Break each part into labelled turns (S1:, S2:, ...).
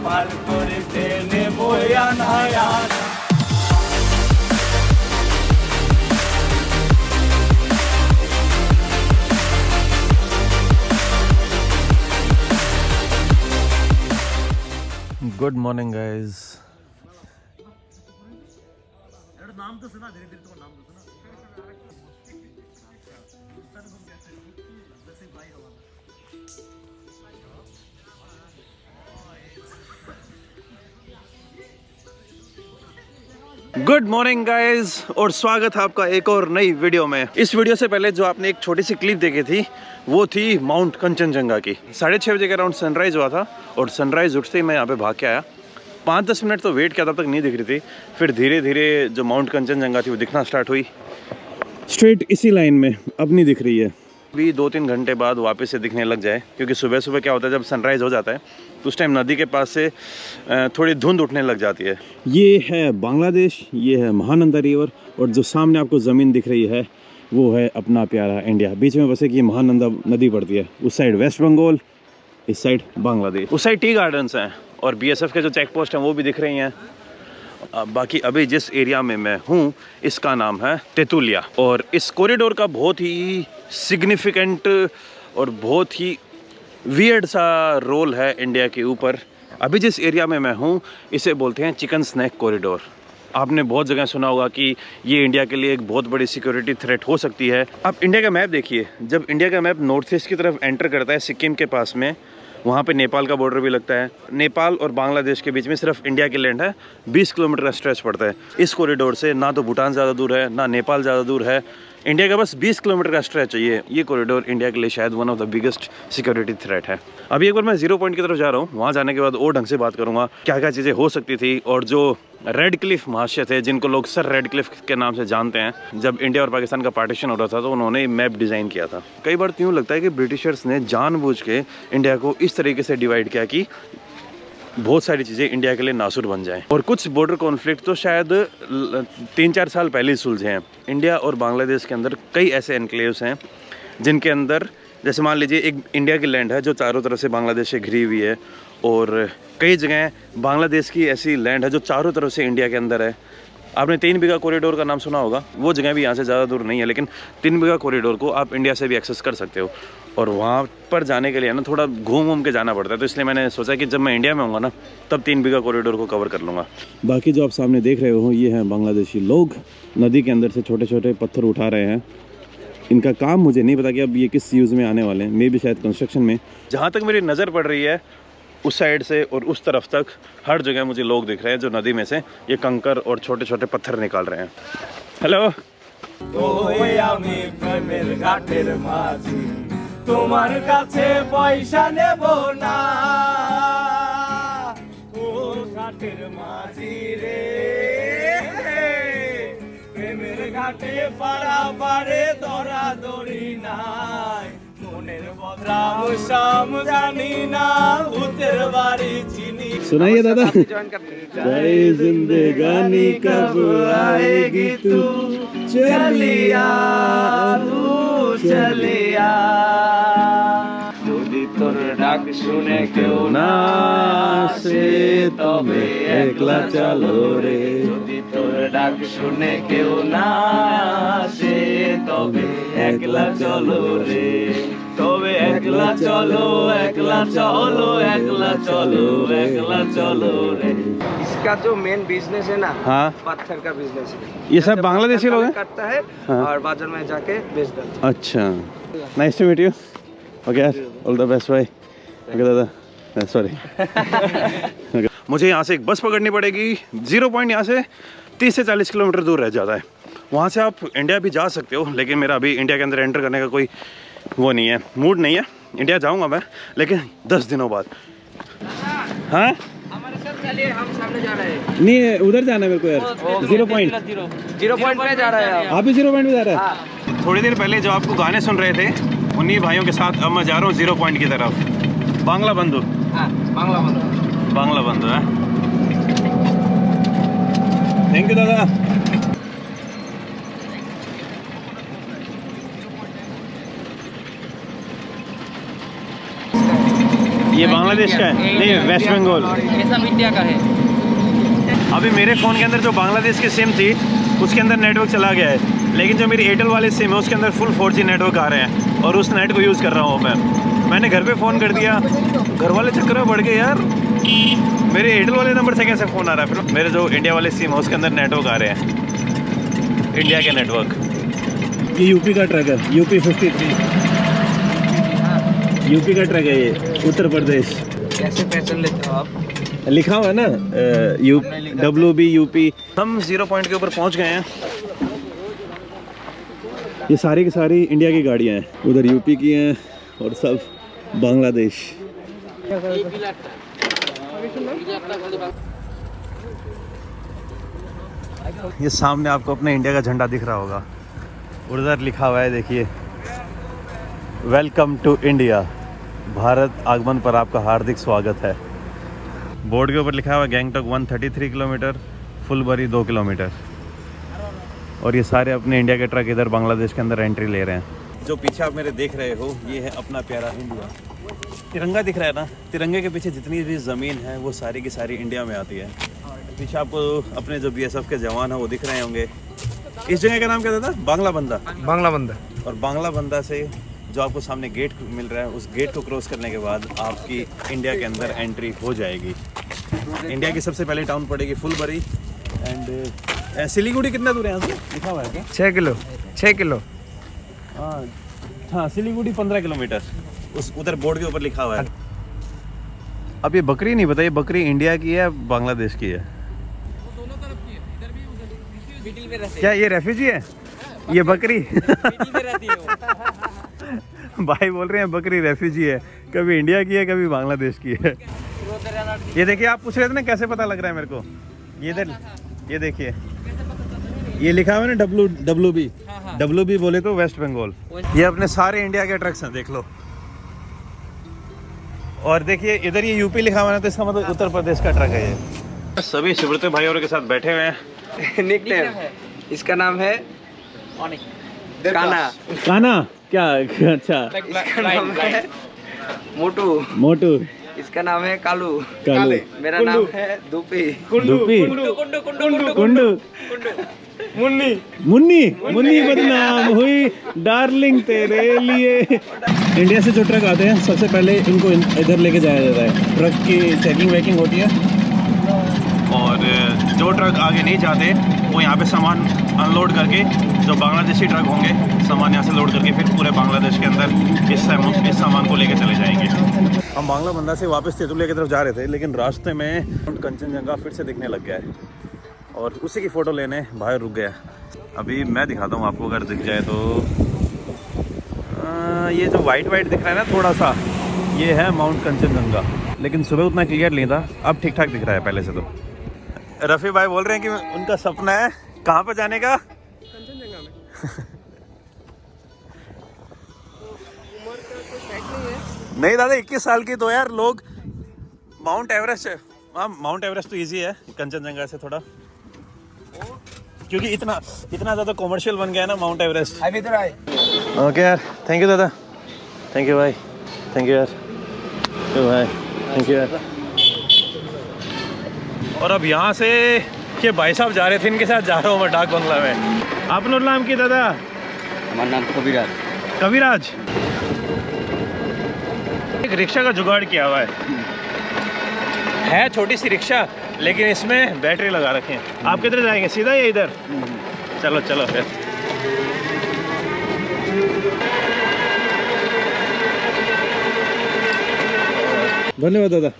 S1: পার করিতে নেবই আনায়া।
S2: Good morning guys. Good morning guys और स्वागत है आपका एक और नई वीडियो में। इस वीडियो से पहले जो आपने एक छोटी सी क्लिप देखी थी वो थी माउंट कंचनजंगा की। 6:30 बजे के अराउंड सनराइज हुआ था और सनराइज उठते ही मैं यहाँ पे भाग के आया। 5-10 मिनट तो वेट किया, तब तक नहीं दिख रही थी। फिर धीरे धीरे जो माउंट कंचनजंगा थी वो दिखना स्टार्ट हुई, स्ट्रेट इसी लाइन में। अब नहीं दिख रही है, अभी 2-3 घंटे बाद वापस से दिखने लग जाए, क्योंकि सुबह सुबह क्या होता है जब सनराइज़ हो जाता है तो उस टाइम नदी के पास से थोड़ी धुंध उठने लग जाती है। ये है बांग्लादेश, ये है महानंदा रिवर और जो सामने आपको ज़मीन दिख रही है वो है अपना प्यारा इंडिया। बीच में बस एक ये महानंदा नदी पड़ती है। उस साइड वेस्ट बंगाल, इस साइड बांग्लादेश। उस साइड टी गार्डन्स हैं और BSF के जो चेक पोस्ट हैं वो भी दिख रही हैं। बाकी अभी जिस एरिया में मैं हूँ इसका नाम है तेतुलिया और इस कॉरिडोर का बहुत ही सिग्निफिकेंट और बहुत ही वियर्ड सा रोल है इंडिया के ऊपर। अभी जिस एरिया में मैं हूँ इसे बोलते हैं चिकन स्नैक कॉरिडोर। आपने बहुत जगह सुना होगा कि ये इंडिया के लिए एक बहुत बड़ी सिक्योरिटी थ्रेट हो सकती है। आप इंडिया का मैप देखिए, जब इंडिया का मैप नॉर्थ ईस्ट की तरफ एंटर करता है सिक्किम के पास में, वहाँ पे नेपाल का बॉर्डर भी लगता है। नेपाल और बांग्लादेश के बीच में सिर्फ इंडिया की लैंड है, 20 किलोमीटर का स्ट्रेच पड़ता है। इस कॉरिडोर से ना तो भूटान ज़्यादा दूर है ना नेपाल ज़्यादा दूर है, इंडिया का बस 20 किलोमीटर का स्ट्रेच है। ये कॉरिडोर इंडिया के लिए शायद one of the biggest security threat है। अभी एक बार मैं 0 पॉइंट की तरफ जा रहा हूँ, वहाँ जाने के बाद और ढंग से बात करूँगा क्या क्या चीज़ें हो सकती थी। और जो रेड क्लिफ महाशय थे, जिनको लोग सर रेड क्लिफ के नाम से जानते हैं, जब इंडिया और पाकिस्तान का पार्टीशन हो रहा था तो उन्होंने मैप डिज़ाइन किया था। कई बार तो यूँ लगता है कि ब्रिटिशर्स ने जानबूझ के इंडिया को इस तरीके से डिवाइड किया कि बहुत सारी चीज़ें इंडिया के लिए नासुर बन जाएं। और कुछ बॉर्डर कॉन्फ्लिक्ट तो शायद 3-4 साल पहले ही सुलझे हैं। इंडिया और बांग्लादेश के अंदर कई ऐसे एनक्लेव्स हैं जिनके अंदर, जैसे मान लीजिए एक इंडिया की लैंड है जो चारों तरफ से बांग्लादेश से घिरी हुई है, और कई जगह बांग्लादेश की ऐसी लैंड है जो चारों तरफ से इंडिया के अंदर है। आपने 3 बीघा कॉरिडोर का नाम सुना होगा, वो जगह भी यहाँ से ज़्यादा दूर नहीं है, लेकिन 3 बीघा कॉरिडोर को आप इंडिया से भी एक्सेस कर सकते हो। और वहाँ पर जाने के लिए ना थोड़ा घूम के जाना पड़ता है, तो इसलिए मैंने सोचा कि जब मैं इंडिया में होऊंगा ना तब 3 बीघा कॉरिडोर को कवर कर लूँगा। बाकी जो आप सामने देख रहे हो ये हैं बांग्लादेशी लोग, नदी के अंदर से छोटे छोटे पत्थर उठा रहे हैं। इनका काम मुझे नहीं पता कि अब ये किस यूज़ में आने वाले हैं, मे भी शायद कंस्ट्रक्शन में। जहाँ तक मेरी नज़र पड़ रही है उस साइड से और उस तरफ तक हर जगह मुझे लोग दिख रहे हैं जो नदी में से ये कंकर और छोटे छोटे पत्थर निकाल रहे हैं। हेलो,
S1: তোমার কাছে পয়সা নেব না, ও ঘাটের মাঝি রে, প্রেমের ঘাটে পাড়া পাড়ে দরাদরি নাই, মনের বদরাম শাম জানি না, ভূতের বাড়ি চিনি।
S2: सुनाइए दादा। जिंदगानी कब आएगी तू चलिया,
S1: तू चलिया, যদি তোর ডাক শুনে কেউ না আসে তবে একলা চলো রে, যদি তোর ডাক শুনে কেউ না আসে তবে একলা চলো রে, তবে একলা চলো, একলা চলো, একলা चलो, একলা चलो रे।
S3: इसका जो मेन बिजनेस है ना,
S2: हाँ,
S3: पत्थर का बिजनेस है।
S2: ये सब बांग्लादेशी लोग हैं,
S3: करता है
S2: हाँ,
S3: और बाजार में जाके बेच देता है।
S2: अच्छा, nice to meet you. Okay यार, ऑल द बेस्ट भाई। ओके दादा, सॉरी। मुझे यहाँ से एक बस पकड़नी पड़ेगी। 0 पॉइंट यहाँ से 30 से 40 किलोमीटर दूर रह जाता है। वहाँ से आप इंडिया भी जा सकते हो, लेकिन मेरा अभी इंडिया के अंदर एंटर करने का कोई वो नहीं है, मूड नहीं है। इंडिया जाऊँगा मैं, लेकिन 10 दिनों बाद। हाँ,
S3: हमारे साथ चलिए, हम सामने जा रहे हैं।
S2: नहीं उधर जाना है मेरे को यार। 0 पॉइंट,
S3: 0 पॉइंट पे जा रहे हैं
S2: आप भी 0 पॉइंट पे जा रहे हैं।
S3: हाँ।
S2: थोड़ी देर पहले जो आपको गाने सुन रहे थे उन्हीं भाइयों के साथ अब मैं जा रहा हूँ 0 पॉइंट की तरफ। बांग्ला बंधु,
S3: हाँ, बांग्ला बंधु,
S2: बांग्ला बंधु है। थैंक यू दादा। ये बांग्लादेश का है? नहीं, वेस्ट बंगाल।
S3: ये सब इंडिया का है।
S2: अभी मेरे फ़ोन के अंदर जो बांग्लादेश की सिम थी उसके अंदर नेटवर्क चला गया है, लेकिन जो मेरी एयरटेल वाली सिम है उसके अंदर फुल 4G नेटवर्क आ रहे हैं और उस नेट को यूज़ कर रहा हूँ मैंने घर पे फ़ोन कर दिया, घर वाले चक्कर में बढ़ गए यार, मेरे एयरटेल वाले नंबर से कैसे फ़ोन आ रहा है। फिर मेरे जो इंडिया वाले सिम है उसके अंदर नेटवर्क आ रहे हैं, इंडिया के नेटवर्क। ये यूपी का ट्रक है, यूपी 53, यूपी का ट्रक है ये, उत्तर प्रदेश।
S3: कैसे पहचान लेते हो आप?
S2: लिखा हुआ है ना WB यूपी। हम 0 पॉइंट के ऊपर पहुंच गए हैं। ये सारी की सारी इंडिया की गाड़ियां हैं, उधर यूपी की हैं और सब बांग्लादेश। ये सामने आपको अपने इंडिया का झंडा दिख रहा होगा, उधर लिखा हुआ है देखिए, वेलकम टू इंडिया, भारत आगमन पर आपका हार्दिक स्वागत है। बोर्ड के ऊपर लिखा हुआ है गैंगटॉक 133 किलोमीटर, फुलबरी 2 किलोमीटर। और ये सारे अपने इंडिया के ट्रक इधर बांग्लादेश के अंदर एंट्री ले रहे हैं। जो पीछे आप मेरे देख रहे हो ये है अपना प्यारा इंडिया। तिरंगा दिख रहा है ना, तिरंगे के पीछे जितनी भी ज़मीन है वो सारी की सारी इंडिया में आती है। पीछे आपको अपने जो BSF के जवान हैं वो दिख रहे होंगे। इस जगह का नाम क्या था? बांग्ला बंदा।
S3: बांग्ला बंदा।
S2: और बांग्ला बंदा से जो आपको सामने गेट मिल रहा है, उस गेट को क्रॉस करने के बाद आपकी इंडिया के अंदर एंट्री हो जाएगी। इंडिया की सबसे पहली टाउन पड़ेगी फुलबरी। एंड सिलीगुड़ी कितना दूर है यहाँ से? लिखा हुआ है क्या?
S3: 6 किलो।
S2: हाँ, सिलीगुड़ी 15 किलोमीटर, उस उधर बोर्ड के ऊपर लिखा हुआ है। अब ये बकरी नहीं पता, ये बकरी इंडिया की है बांग्लादेश की है?
S3: दोनों तरफ की है, इधर भी उधर भी। मिडिल में रहते
S2: क्या ये रेफ्यूजी है ये बकरी?
S3: मिडिल में रहती है वो।
S2: भाई बोल रहे हैं बकरी रेफ्यूजी है, कभी इंडिया की है कभी बांग्लादेश की है। ये देखिए, आप पूछ रहे थे ना कैसे पता लग रहा है मेरे को, ये इधर ये देखिए, ये लिखा हुआ है ना WB। WB बोले तो वेस्ट बंगाल। ये अपने सारे इंडिया के ट्रक्स हैं, देख लो। और देखिए इधर ये यूपी लिखा हुआ है तो इसका मतलब उत्तर प्रदेश का ट्रक है ये। सभी सुब्रत भाइयों के साथ बैठे हुए हैं।
S3: निकनेम इसका नाम है काना।
S2: काना क्या? अच्छा,
S3: इसका नाम है मोटू।
S2: मोटू।
S3: इसका नाम है कालू।
S2: कालू।
S3: मेरा नाम है दूपी।
S2: दुपी। कुंडू।
S3: मुन्नी।
S2: मुन्नी बदनाम हुई डार्लिंग तेरे लिए। इंडिया से जो ट्रक आते हैं सबसे पहले इनको इधर लेके जाया जाता है, ट्रक की चेकिंग वेकिंग होती है और जो ट्रक आगे नहीं जाते वो यहाँ पे सामान अनलोड करके, जो बांग्लादेशी ट्रक होंगे सामान यहाँ से लोड करके फिर पूरे बांग्लादेश के अंदर इस सामान को लेके चले जाएंगे। हम बांग्ला बंदा से वापस तेतुलिया की तरफ जा रहे थे, लेकिन रास्ते में कंचनजंगा फिर से दिखने लग गया है और उसी की फ़ोटो लेने भाई रुक गया। अभी मैं दिखाता हूँ आपको, अगर दिख जाए तो। ये जो वाइट दिख रहा है ना थोड़ा सा, ये है माउंट कंचनजंगा, लेकिन सुबह उतना क्लियर नहीं था, अब ठीक ठाक दिख रहा है पहले से। तो रफ़ी भाई बोल रहे हैं कि उनका सपना है कहाँ पर जाने का?
S3: कंचनजंगा में। उम्र का तो सेट नहीं है।
S2: नहीं दादा, 21 साल की तो यार लोग माउंट एवरेस्ट, हाँ माउंट एवरेस्ट तो इजी है कंचनजंगा से थोड़ा, क्योंकि इतना ज़्यादा कॉमर्शियल बन गया है ना माउंट एवरेस्ट।
S3: अभी इधर आए।
S2: ओके यार, थैंक यू दादा, थैंक यू भाई, थैंक यू यार, भाई थैंक यू यार। और अब यहाँ से ये भाई साहब जा रहे थे, इनके साथ जा रहा हूँ मैं डाक बंगला में। आपने नाम की दादा?
S3: हमारा नाम कबीराज।
S2: कबीराज। एक रिक्शा का जुगाड़ किया हुआ है छोटी सी रिक्शा, लेकिन इसमें बैटरी लगा रखे हैं। आप किधर जाएंगे, सीधा या इधर? चलो चलो फिर। धन्यवाद दादा।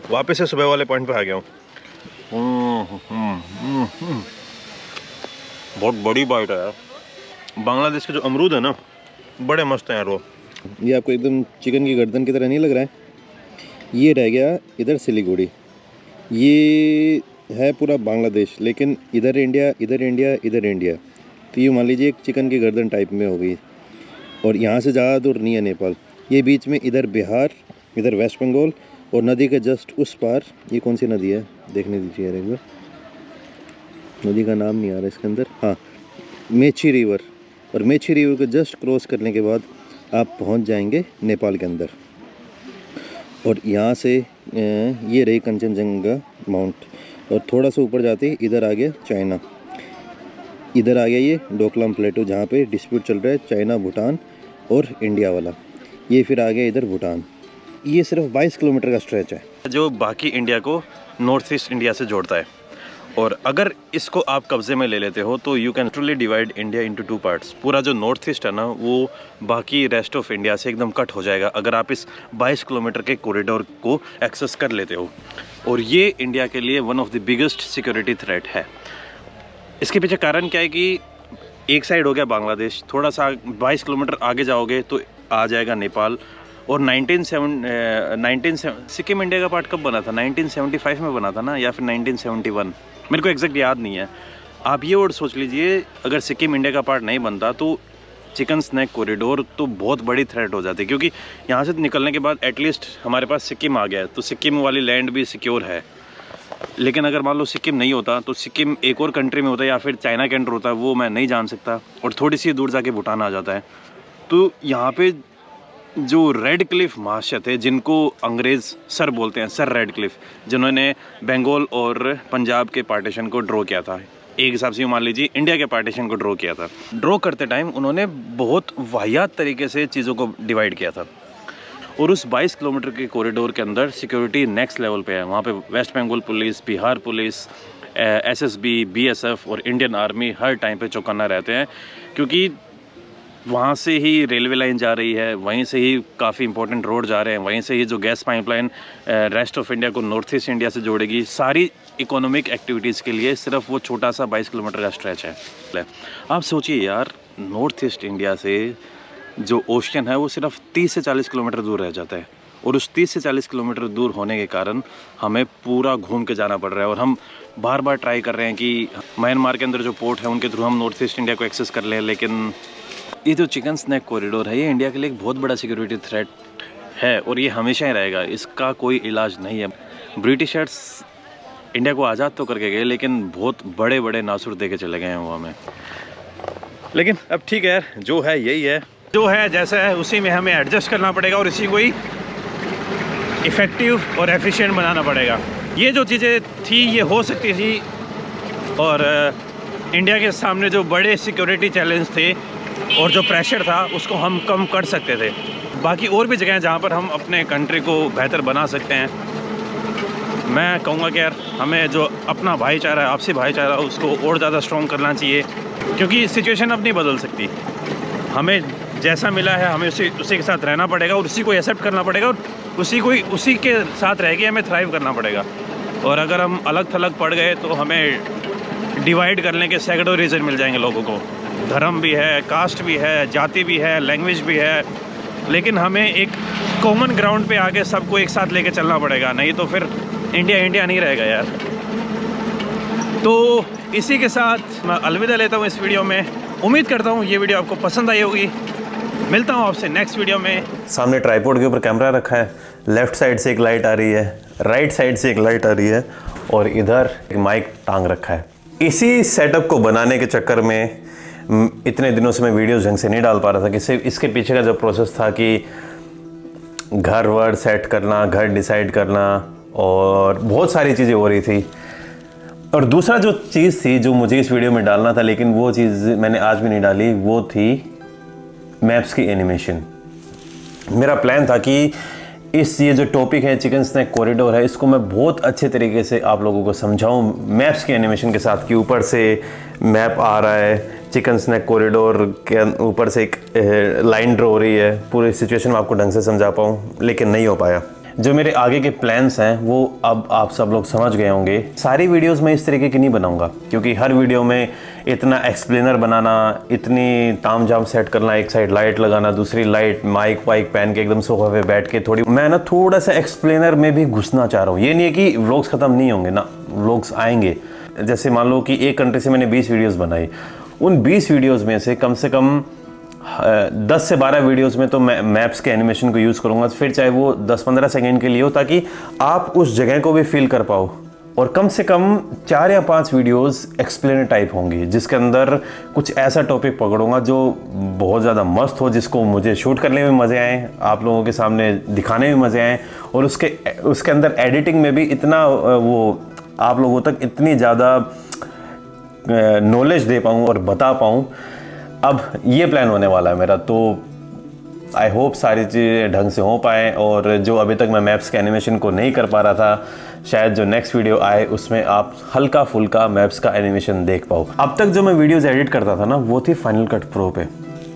S2: वापस से सुबह वाले पॉइंट पे आ गया हूँ। बहुत बड़ी बाइट है यार। बांग्लादेश के जो अमरूद है ना, बड़े मस्त हैं यार वो। ये आपको एकदम चिकन की गर्दन की तरह नहीं लग रहा है? ये रह गया इधर सिलीगुड़ी, ये है पूरा बांग्लादेश, लेकिन इधर इंडिया, इधर इंडिया, इधर इंडिया। तो ये मान लीजिए एक चिकन की गर्दन टाइप में हो गई। और यहाँ से ज़्यादा दूर नहीं है नेपाल, ये बीच में इधर बिहार, इधर वेस्ट बंगाल, और नदी के जस्ट उस पार ये कौन सी नदी है देखने दीजिए यार एक बार, नदी का नाम नहीं आ रहा इसके अंदर, हाँ मेची रिवर। और मेची रिवर को जस्ट क्रॉस करने के बाद
S4: आप पहुंच जाएंगे नेपाल के अंदर। और यहाँ से ये रही कंचनजंगा माउंट, और थोड़ा सा ऊपर जाते ही इधर आ गया चाइना। इधर आ गया ये डोकलाम प्लेटो जहाँ पे डिस्प्यूट चल रहा है चाइना भूटान और इंडिया वाला। ये फिर आ गया इधर भूटान। ये सिर्फ 22 किलोमीटर का स्ट्रेच है
S2: जो बाकी इंडिया को नॉर्थ ईस्ट इंडिया से जोड़ता है। और अगर इसको आप कब्जे में ले लेते हो तो you can truly divide India into 2 parts. पूरा जो नॉर्थ ईस्ट है ना वो बाकी रेस्ट ऑफ इंडिया से एकदम कट हो जाएगा अगर आप इस 22 किलोमीटर के कॉरिडोर को एक्सेस कर लेते हो। और ये इंडिया के लिए one of the biggest security threat है। इसके पीछे कारण क्या है कि एक साइड हो गया बांग्लादेश, थोड़ा सा 22 किलोमीटर आगे जाओगे तो आ जाएगा नेपाल। और 1970 सिक्किम इंडिया का पार्ट कब बना था? 1975 में बना था ना, या फिर 1971, मेरे को एग्जैक्ट याद नहीं है। आप ये वर्ड सोच लीजिए, अगर सिक्किम इंडिया का पार्ट नहीं बनता तो चिकन स्नैक कॉरिडोर तो बहुत बड़ी थ्रेट हो जाती, क्योंकि यहाँ से निकलने के बाद एटलीस्ट हमारे पास सिक्किम आ गया तो सिक्किम वाली लैंड भी सिक्योर है। लेकिन अगर मान लो सिक्किम नहीं होता तो सिक्किम एक और कंट्री में होता है या फिर चाइना के अंडर होता है, वो मैं नहीं जान सकता। और थोड़ी सी दूर जाके भूटान आ जाता है। तो यहाँ पे जो रेड क्लिफ महाशय थे, जिनको अंग्रेज़ सर बोलते हैं, सर रेड क्लिफ, जिन्होंने बंगाल और पंजाब के पार्टीशन को ड्रॉ किया था, एक हिसाब से मान लीजिए इंडिया के पार्टीशन को ड्रॉ किया था। ड्रॉ करते टाइम उन्होंने बहुत वाहियात तरीके से चीज़ों को डिवाइड किया था। और उस 22 किलोमीटर के कॉरिडोर के अंदर सिक्योरिटी नेक्स्ट लेवल पे है। वहाँ पे West Bengal police, Bihar police, SSB, BSF और इंडियन आर्मी हर टाइम पे चौकन्ना रहते हैं, क्योंकि वहाँ से ही रेलवे लाइन जा रही है, वहीं से ही काफ़ी इंपॉर्टेंट रोड जा रहे हैं, वहीं से ही जो gas pipeline rest of India को नॉर्थ ईस्ट इंडिया से जोड़ेगी। सारी इकोनॉमिक एक्टिविटीज़ के लिए सिर्फ वो छोटा सा 22 किलोमीटर का स्ट्रेच है। आप सोचिए यार, नॉर्थ ईस्ट इंडिया से जो ओशन है वो सिर्फ 30 से 40 किलोमीटर दूर रह जाता है। और उस 30 से 40 किलोमीटर दूर होने के कारण हमें पूरा घूम के जाना पड़ रहा है। और हम बार बार ट्राई कर रहे हैं कि म्यांमार के अंदर जो पोर्ट है उनके थ्रू हम नॉर्थ ईस्ट इंडिया को एक्सेस कर लें, लेकिन ये जो चिकन स्नैक कॉरिडोर है ये इंडिया के लिए एक बहुत बड़ा सिक्योरिटी थ्रेट है और ये हमेशा ही रहेगा। इसका कोई इलाज नहीं है। ब्रिटिशर्स इंडिया को आज़ाद तो करके गए, लेकिन बहुत बड़े बड़े नासुर दे के चले गए हैं वो हमें। लेकिन अब ठीक है यार, जो है यही है, जो है जैसा है उसी में हमें एडजस्ट करना पड़ेगा और इसी को ही इफ़ेक्टिव और एफिशिएंट बनाना पड़ेगा। ये जो चीज़ें थी ये हो सकती थी, और इंडिया के सामने जो बड़े सिक्योरिटी चैलेंज थे और जो प्रेशर था उसको हम कम कर सकते थे। बाकी और भी जगह हैं जहाँ पर हम अपने कंट्री को बेहतर बना सकते हैं। मैं कहूँगा कि यार हमें जो अपना भाईचारा है, आपसी भाईचारा, उसको और ज़्यादा स्ट्रॉन्ग करना चाहिए, क्योंकि सिचुएशन अब नहीं बदल सकती। हमें जैसा मिला है हमें उसी के साथ रहना पड़ेगा और उसी को एक्सेप्ट करना पड़ेगा और उसी के साथ रह के हमें थ्राइव करना पड़ेगा। और अगर हम अलग थलग पड़ गए तो हमें डिवाइड करने के सैकड़ों रीज़न मिल जाएंगे लोगों को। धर्म भी है, कास्ट भी है, जाति भी है, लैंग्वेज भी है, लेकिन हमें एक कॉमन ग्राउंड पे आके सबको एक साथ लेके चलना पड़ेगा, नहीं तो फिर इंडिया इंडिया नहीं रहेगा यार। तो इसी के साथ मैं अलविदा लेता हूँ इस वीडियो में। उम्मीद करता हूँ ये वीडियो आपको पसंद आई होगी। मिलता हूँ आपसे नेक्स्ट वीडियो में।
S5: सामने ट्राइपॉड के ऊपर कैमरा रखा है, लेफ़्ट साइड से एक लाइट आ रही है, राइट साइड से एक लाइट आ रही है, और इधर एक माइक टांग रखा है। इसी सेटअप को बनाने के चक्कर में इतने दिनों से मैं वीडियोस ढंग से नहीं डाल पा रहा था कि सिर्फ इसके पीछे का जो प्रोसेस था कि घर वर सेट करना, घर डिसाइड करना, और बहुत सारी चीज़ें हो रही थी। और दूसरा जो चीज़ थी जो मुझे इस वीडियो में डालना था, लेकिन वो चीज़ मैंने आज भी नहीं डाली, वो थी मैप्स की एनिमेशन। मेरा प्लान था कि ये जो टॉपिक है चिकन स्नैक कॉरिडोर है, इसको मैं बहुत अच्छे तरीके से आप लोगों को समझाऊं मैप्स की एनिमेशन के साथ, कि ऊपर से मैप आ रहा है, चिकन स्नैक कॉरिडोर के ऊपर से एक लाइन ड्रॉ हो रही है, पूरी सिचुएशन में आपको ढंग से समझा पाऊँ, लेकिन नहीं हो पाया। जो मेरे आगे के प्लान्स हैं वो अब आप सब लोग समझ गए होंगे। सारी वीडियोस मैं इस तरीके की नहीं बनाऊंगा, क्योंकि हर वीडियो में इतना एक्सप्लेनर बनाना, इतनी तामझाम सेट करना, एक साइड लाइट लगाना, दूसरी लाइट, माइक वाइक पहन के एकदम सोफा पे बैठ के, थोड़ा सा एक्सप्लेनर में भी घुसना चाह रहा हूँ। ये नहीं है कि व्लॉग्स ख़त्म नहीं होंगे ना, व्लॉग्स आएंगे। जैसे मान लो कि एक कंट्री से मैंने 20 वीडियोज़ बनाई, उन 20 वीडियोज़ में से कम 10 से 12 वीडियोस में तो मैं मैप्स के एनिमेशन को यूज़ करूँगा, फिर चाहे वो 10-15 सेकंड के लिए हो, ताकि आप उस जगह को भी फील कर पाओ और कम से कम 4 या 5 वीडियोस एक्सप्लेनर टाइप होंगी, जिसके अंदर कुछ ऐसा टॉपिक पकड़ूंगा जो बहुत ज़्यादा मस्त हो, जिसको मुझे शूट करने में मज़े आए, आप लोगों के सामने दिखाने में मज़े आए, और उसके अंदर एडिटिंग में भी इतना वो आप लोगों तक इतनी ज़्यादा नॉलेज दे पाऊँ और बता पाऊँ। अब ये प्लान होने वाला है मेरा, तो आई होप सारी चीज़ें ढंग से हो पाएँ, और जो अभी तक मैं मैप्स के एनिमेशन को नहीं कर पा रहा था, शायद जो नेक्स्ट वीडियो आए उसमें आप हल्का फुल्का मैप्स का एनिमेशन देख पाओ। अब तक जो मैं वीडियोज़ एडिट करता था ना, वो थी फाइनल कट प्रो पे।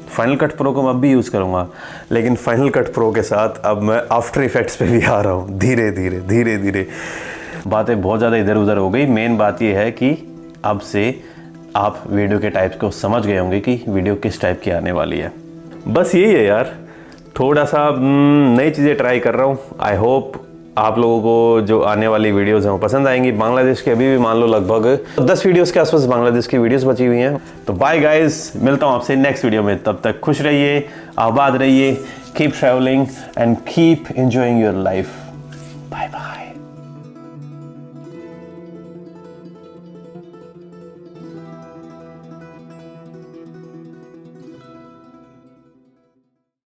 S5: फाइनल कट प्रो को मैं अब भी यूज़ करूँगा, लेकिन फाइनल कट प्रो के साथ अब मैं आफ्टर इफेक्ट्स पे भी आ रहा हूँ धीरे धीरे। बातें बहुत ज़्यादा इधर उधर हो गई। मेन बात ये है कि अब से आप वीडियो के टाइप को समझ गए होंगे कि वीडियो किस टाइप की आने वाली है। बस यही है यार, थोड़ा सा नई चीज़ें ट्राई कर रहा हूँ। आई होप आप लोगों को जो आने वाली वीडियोस हैं वो पसंद आएंगी। बांग्लादेश के अभी भी मान लो लगभग 10 वीडियोस के आसपास बांग्लादेश की वीडियोस बची हुई हैं। तो बाय गाइस, मिलता हूँ आपसे नेक्स्ट वीडियो में। तब तक खुश रहिए, आबाद रहिए, keep travelling and keep enjoying your life. Bye bye.